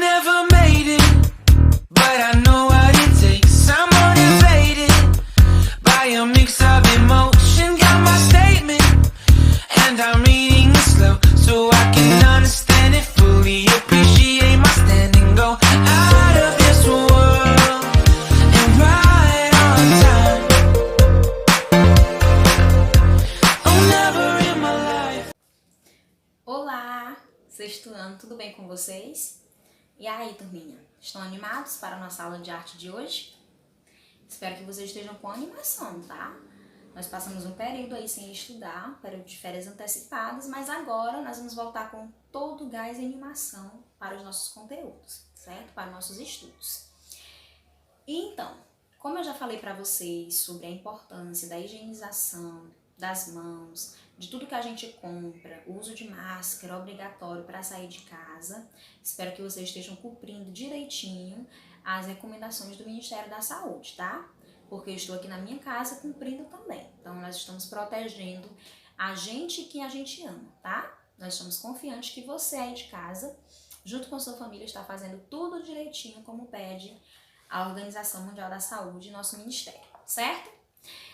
never made it, but I know what it takes. I'm motivated by a mix of emotion. Got my statement, and I'm reading it slow so I can understand it fully. Appreciate my standing, go out of this world and right on time. Oh, never in my life. Olá, sexto ano, tudo bem com vocês? E aí, turminha, estão animados para a nossa aula de arte de hoje? Espero que vocês estejam com animação, tá? Nós passamos um período aí sem estudar, período de férias antecipadas, mas agora nós vamos voltar com todo o gás e animação para os nossos conteúdos, certo? Para os nossos estudos. E então, como eu já falei para vocês sobre a importância da higienização das mãos, de tudo que a gente compra, o uso de máscara obrigatório para sair de casa, espero que vocês estejam cumprindo direitinho as recomendações do Ministério da Saúde, tá? Porque eu estou aqui na minha casa cumprindo também. Então, nós estamos protegendo a gente que a gente ama, tá? Nós estamos confiantes que você aí de casa, junto com sua família, está fazendo tudo direitinho como pede a Organização Mundial da Saúde e nosso Ministério, certo?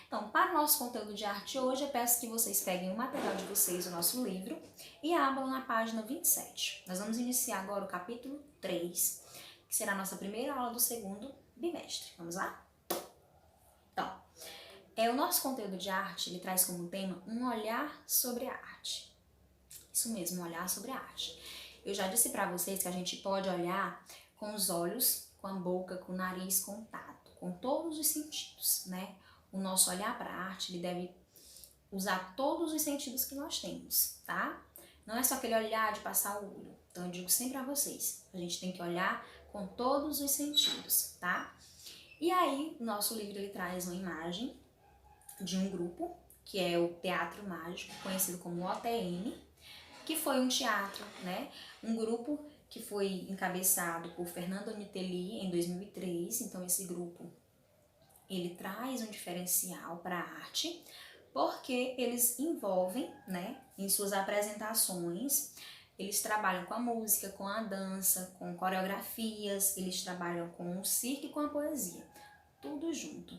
Então, para o nosso conteúdo de arte hoje, eu peço que vocês peguem o material de vocês, o nosso livro, e abram na página 27. Nós vamos iniciar agora o capítulo 3, que será a nossa primeira aula do segundo bimestre. Vamos lá? Então, o nosso conteúdo de arte, ele traz como tema um olhar sobre a arte. Isso mesmo, um olhar sobre a arte. Eu já disse para vocês que a gente pode olhar com os olhos, com a boca, com o nariz, com o tato, com todos os sentidos, né? O nosso olhar para a arte, ele deve usar todos os sentidos que nós temos, tá? Não é só aquele olhar de passar o olho. Então, eu digo sempre a vocês, a gente tem que olhar com todos os sentidos, tá? E aí, o nosso livro, ele traz uma imagem de um grupo, que é o Teatro Mágico, conhecido como OTM, que foi um teatro, né? Um grupo que foi encabeçado por Fernando Nitelli em 2003. Então, esse grupo, ele traz um diferencial para a arte, porque eles envolvem, né, em suas apresentações, eles trabalham com a música, com a dança, com coreografias, eles trabalham com o circo e com a poesia, tudo junto.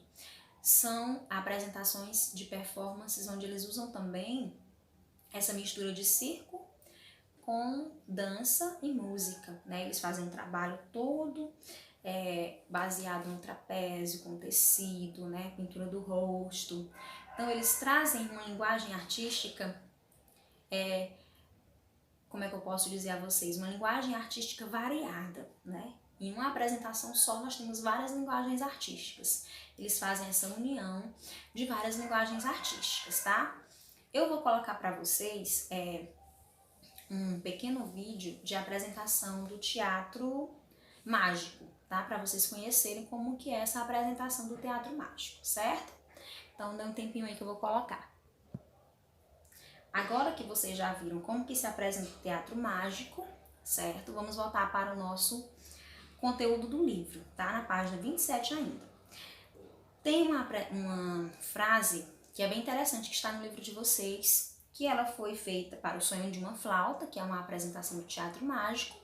São apresentações de performances onde eles usam também essa mistura de circo com dança e música, né? Eles fazem um trabalho todo baseado no trapézio, com tecido, né? Pintura do rosto. Então, eles trazem uma linguagem artística, como é que eu posso dizer a vocês? Uma linguagem artística variada, né? Em uma apresentação só, nós temos várias linguagens artísticas. Eles fazem essa união de várias linguagens artísticas, tá? Eu vou colocar para vocês um pequeno vídeo de apresentação do Teatro Mágico, tá? Para vocês conhecerem como que é essa apresentação do Teatro Mágico, certo? Então, dá um tempinho aí que eu vou colocar. Agora que vocês já viram como que se apresenta o Teatro Mágico, certo? Vamos voltar para o nosso conteúdo do livro, tá? Na página 27 ainda. Tem uma frase que é bem interessante, que está no livro de vocês, que ela foi feita para o Sonho de uma Flauta, que é uma apresentação do Teatro Mágico,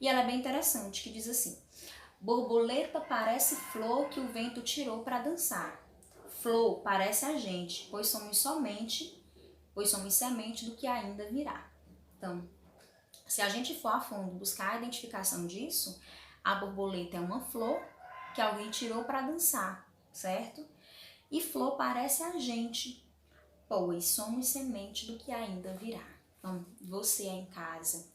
e ela é bem interessante, que diz assim: borboleta parece flor que o vento tirou para dançar. Flor parece a gente, pois somos semente do que ainda virá. Então, se a gente for a fundo buscar a identificação disso, a borboleta é uma flor que alguém tirou para dançar, certo? E flor parece a gente, pois somos semente do que ainda virá. Então, você aí em casa,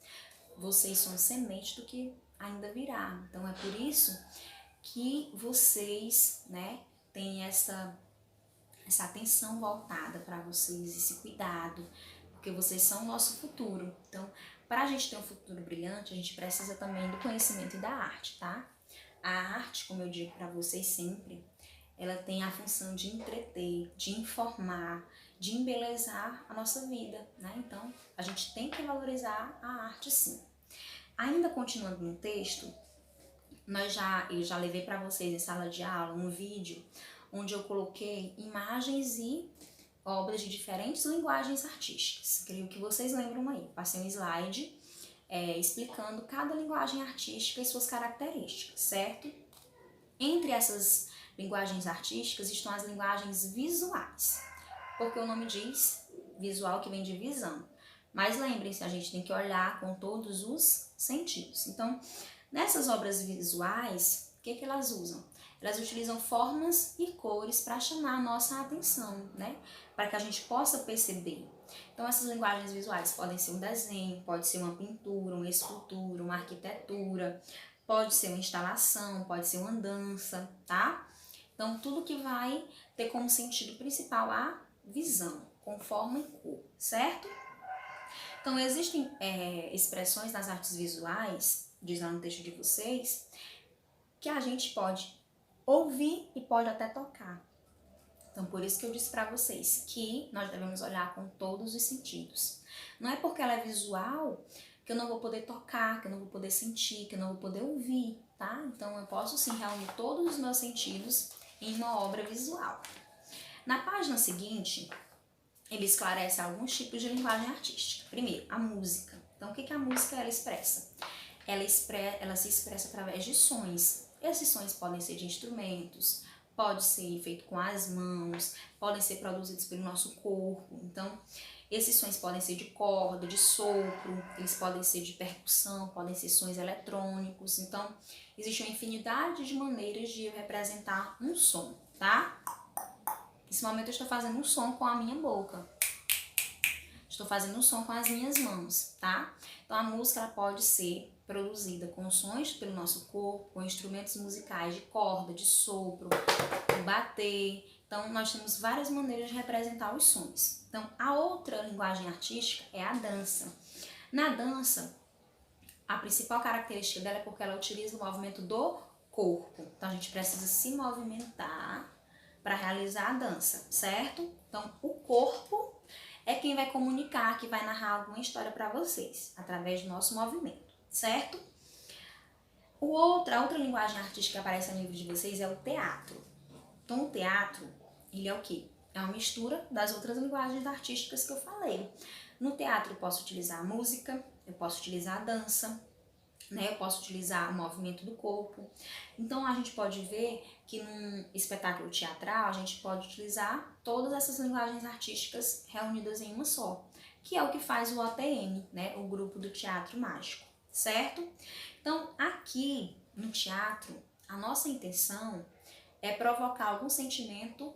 vocês são semente do que ainda virá. Então, é por isso que vocês, né, têm essa atenção voltada para vocês, esse cuidado, porque vocês são o nosso futuro. Então, para a gente ter um futuro brilhante, a gente precisa também do conhecimento e da arte, tá? A arte, como eu digo para vocês sempre, ela tem a função de entreter, de informar, de embelezar a nossa vida, né? Então, a gente tem que valorizar a arte, sim. Ainda continuando no texto, eu já levei para vocês em sala de aula um vídeo onde eu coloquei imagens e obras de diferentes linguagens artísticas. Creio que vocês lembram aí. Passei um slide explicando cada linguagem artística e suas características, certo? Entre essas linguagens artísticas estão as linguagens visuais, porque o nome diz visual, que vem de visão. Mas lembrem-se, a gente tem que olhar com todos os sentidos. Então, nessas obras visuais, o que elas usam? Elas utilizam formas e cores para chamar a nossa atenção, né? Para que a gente possa perceber. Então, essas linguagens visuais podem ser um desenho, pode ser uma pintura, uma escultura, uma arquitetura, pode ser uma instalação, pode ser uma dança, tá? Então, tudo que vai ter como sentido principal a visão, com forma e cor, certo? Então, existem expressões nas artes visuais, diz lá no texto de vocês, que a gente pode ouvir e pode até tocar. Então, por isso que eu disse para vocês que nós devemos olhar com todos os sentidos. Não é porque ela é visual que eu não vou poder tocar, que eu não vou poder sentir, que eu não vou poder ouvir, tá? Então, eu posso sim reunir todos os meus sentidos em uma obra visual. Na página seguinte, ele esclarece alguns tipos de linguagem artística. Primeiro, a música. Então, o que a música ela expressa? Ela se expressa através de sons. Esses sons podem ser de instrumentos, pode ser feito com as mãos, podem ser produzidos pelo nosso corpo. Então, esses sons podem ser de corda, de sopro, eles podem ser de percussão, podem ser sons eletrônicos. Então, existe uma infinidade de maneiras de eu representar um som, tá? Nesse momento eu estou fazendo um som com a minha boca. Estou fazendo um som com as minhas mãos, tá? Então, a música ela pode ser produzida com sons pelo nosso corpo, com instrumentos musicais de corda, de sopro, de bater. Então, nós temos várias maneiras de representar os sons. Então, a outra linguagem artística é a dança. Na dança, a principal característica dela é porque ela utiliza o movimento do corpo. Então, a gente precisa se movimentar para realizar a dança, certo? Então, o corpo é quem vai comunicar, que vai narrar alguma história para vocês, através do nosso movimento, certo? A outra linguagem artística que aparece no livro de vocês é o teatro. Então, o teatro, ele é o quê? É uma mistura das outras linguagens artísticas que eu falei. No teatro eu posso utilizar a música, eu posso utilizar a dança, né? Eu posso utilizar o movimento do corpo. Então, a gente pode ver que num espetáculo teatral, a gente pode utilizar todas essas linguagens artísticas reunidas em uma só, que é o que faz o OTM, né? O Grupo do Teatro Mágico, certo? Então, aqui no teatro, a nossa intenção é provocar algum sentimento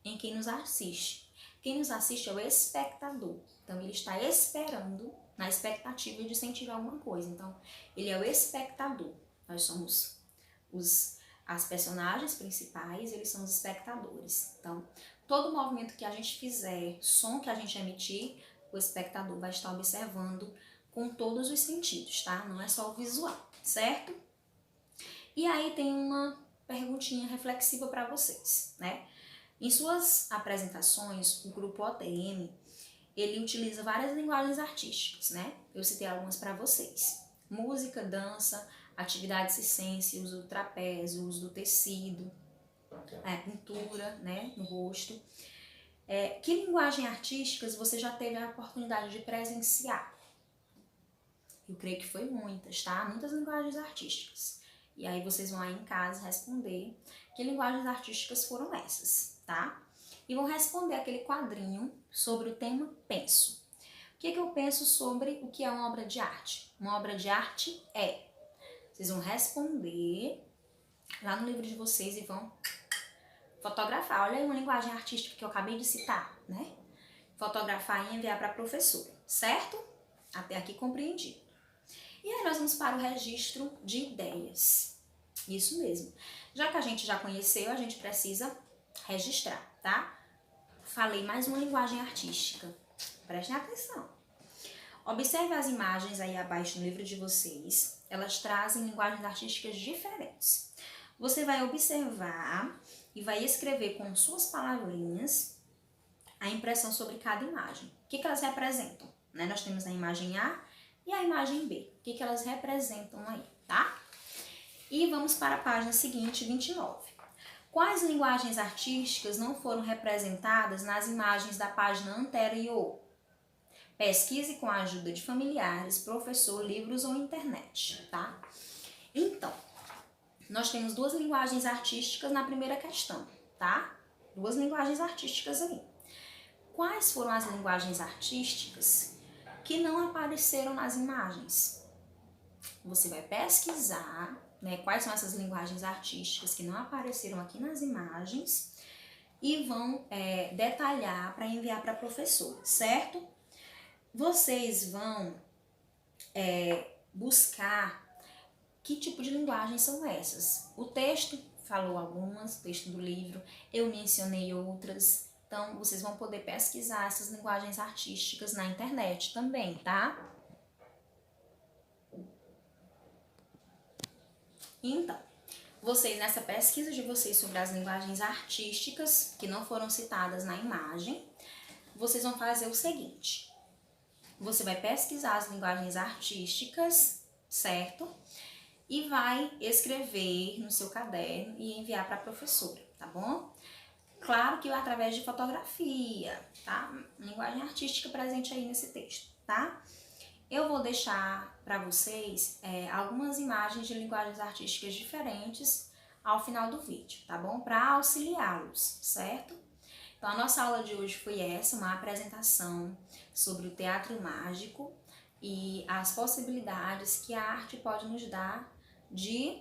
em quem nos assiste. Quem nos assiste é o espectador. Então, ele está esperando, na expectativa de sentir alguma coisa. Então, ele é o espectador. Nós somos as personagens principais, eles são os espectadores. Então, todo movimento que a gente fizer, som que a gente emitir, o espectador vai estar observando com todos os sentidos, tá? Não é só o visual, certo? E aí tem uma perguntinha reflexiva para vocês, né? Em suas apresentações, o grupo OTM, ele utiliza várias linguagens artísticas, né? Eu citei algumas para vocês. Música, dança, atividade circense, uso do trapézio, uso do tecido, pintura, né, no rosto. Que linguagem artísticas você já teve a oportunidade de presenciar? Eu creio que foi muitas, tá? Muitas linguagens artísticas. E aí vocês vão aí em casa responder que linguagens artísticas foram essas, tá? E vão responder aquele quadrinho sobre o tema penso. O que eu penso sobre o que é uma obra de arte? Uma obra de arte é... Vocês vão responder lá no livro de vocês e vão fotografar. Olha aí uma linguagem artística que eu acabei de citar, né? Fotografar e enviar para a professora, certo? Até aqui compreendido. E aí nós vamos para o registro de ideias. Isso mesmo. Já que a gente já conheceu, a gente precisa registrar, tá? Falei mais uma linguagem artística. Prestem atenção. Observe as imagens aí abaixo no livro de vocês. Elas trazem linguagens artísticas diferentes. Você vai observar e vai escrever com suas palavrinhas a impressão sobre cada imagem. O que elas representam? Né? Nós temos a imagem A e a imagem B. O que elas representam aí, tá? E vamos para a página seguinte, 29. Quais linguagens artísticas não foram representadas nas imagens da página anterior? Pesquise com a ajuda de familiares, professor, livros ou internet, tá? Então, nós temos duas linguagens artísticas na primeira questão, tá? Duas linguagens artísticas aí. Quais foram as linguagens artísticas que não apareceram nas imagens? Você vai pesquisar, né, quais são essas linguagens artísticas que não apareceram aqui nas imagens e vão detalhar para enviar para a professora, certo? Vocês vão buscar que tipo de linguagem são essas. O texto falou algumas, o texto do livro, eu mencionei outras. Então, vocês vão poder pesquisar essas linguagens artísticas na internet também, tá? Então, vocês, nessa pesquisa de vocês sobre as linguagens artísticas que não foram citadas na imagem, vocês vão fazer o seguinte. Você vai pesquisar as linguagens artísticas, certo? E vai escrever no seu caderno e enviar para a professora, tá bom? Claro que através de fotografia, tá? Linguagem artística presente aí nesse texto, tá? Eu vou deixar para vocês algumas imagens de linguagens artísticas diferentes ao final do vídeo, tá bom? Para auxiliá-los, certo? Então, a nossa aula de hoje foi essa, uma apresentação sobre o teatro mágico e as possibilidades que a arte pode nos dar de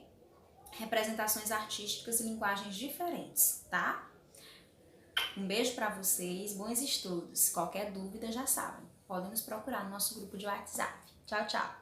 representações artísticas e linguagens diferentes, tá? Um beijo para vocês, bons estudos. Qualquer dúvida já sabem, podem nos procurar no nosso grupo de WhatsApp. Tchau, tchau!